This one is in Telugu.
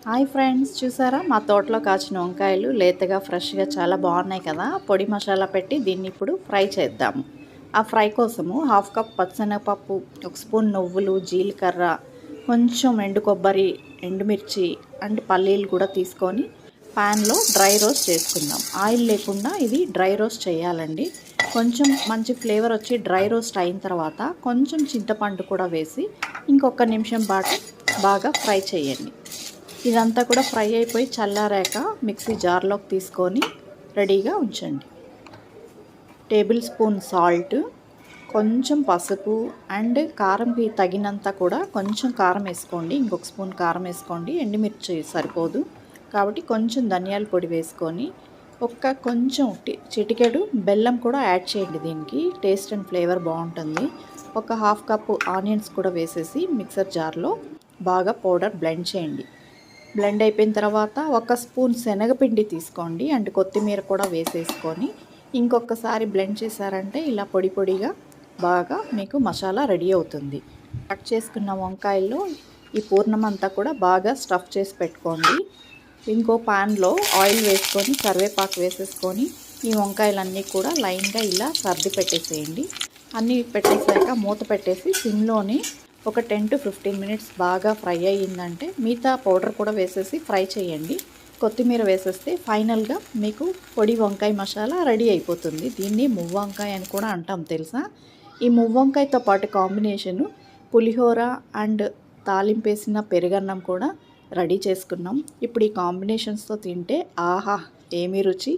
హాయ్ ఫ్రెండ్స్, చూసారా మా తోటలో కాచిన వంకాయలు లేతగా ఫ్రెష్గా చాలా బాగున్నాయి కదా. పొడి మసాలా పెట్టి దీన్ని ఇప్పుడు ఫ్రై చేద్దాము. ఆ ఫ్రై కోసము హాఫ్ కప్ పచ్చిశనగపప్పు, ఒక స్పూన్ నువ్వులు, జీలకర్ర, కొంచెం ఎండు కొబ్బరి, ఎండుమిర్చి అండ్ పల్లీలు కూడా తీసుకొని ప్యాన్లో డ్రై రోస్ట్ చేసుకుందాం. ఆయిల్ లేకుండా ఇది డ్రై రోస్ట్ చేయాలండి. కొంచెం మంచి ఫ్లేవర్ వచ్చి డ్రై రోస్ట్ అయిన తర్వాత కొంచెం చింతపండు కూడా వేసి ఇంకొక నిమిషం పాటు బాగా ఫ్రై చేయండి. ఇదంతా కూడా ఫ్రై అయిపోయి చల్లారాక మిక్సీ జార్లోకి తీసుకొని రెడీగా ఉంచండి. టేబుల్ స్పూన్ సాల్ట్, కొంచెం పసుపు అండ్ కారంకి తగినంత కూడా కొంచెం కారం వేసుకోండి. ఇంకొక స్పూన్ కారం వేసుకోండి. ఎండుమిర్చి సరిపోదు కాబట్టి కొంచెం ధనియాల పొడి వేసుకొని కొంచెం చిటికెడు బెల్లం కూడా యాడ్ చేయండి. దీనికి టేస్ట్ అండ్ ఫ్లేవర్ బాగుంటుంది. ఒక హాఫ్ కప్పు ఆనియన్స్ కూడా వేసేసి మిక్సర్ జార్లో బాగా పౌడర్ బ్లెండ్ చేయండి. బ్లెండ్ అయిపోయిన తర్వాత ఒక స్పూన్ శనగపిండి తీసుకోండి అండ్ కొత్తిమీర కూడా వేసేసుకొని ఇంకొకసారి బ్లెండ్ చేశారంటే ఇలా పొడి పొడిగా బాగా మీకు మసాలా రెడీ అవుతుంది. కట్ చేసుకున్న వంకాయల్లో ఈ పూర్ణం అంతా కూడా బాగా స్టఫ్ చేసి పెట్టుకోండి. ఇంకో పాన్లో ఆయిల్ వేసుకొని కరివేపాకు వేసేసుకొని ఈ వంకాయలన్నీ కూడా లైన్గా ఇలా సర్ది పెట్టేసేయండి. అన్నీ పెట్టేసాక మూత పెట్టేసి సిమ్లోనే ఒక 10 to 15 మినిట్స్ బాగా ఫ్రై అయ్యిందంటే మిగతా పౌడర్ కూడా వేసేసి ఫ్రై చేయండి. కొత్తిమీర వేసేస్తే ఫైనల్గా మీకు పొడి వంకాయ మసాలా రెడీ అయిపోతుంది. దీన్ని మువ్వంకాయ అని కూడా అంటాం తెలుసా. ఈ మువ్వంకాయతో పాటు కాంబినేషను పులిహోర అండ్ తాలింపేసిన పెరుగన్నం కూడా రెడీ చేసుకున్నాం. ఇప్పుడు ఈ కాంబినేషన్స్తో తింటే ఆహా ఏమి రుచి!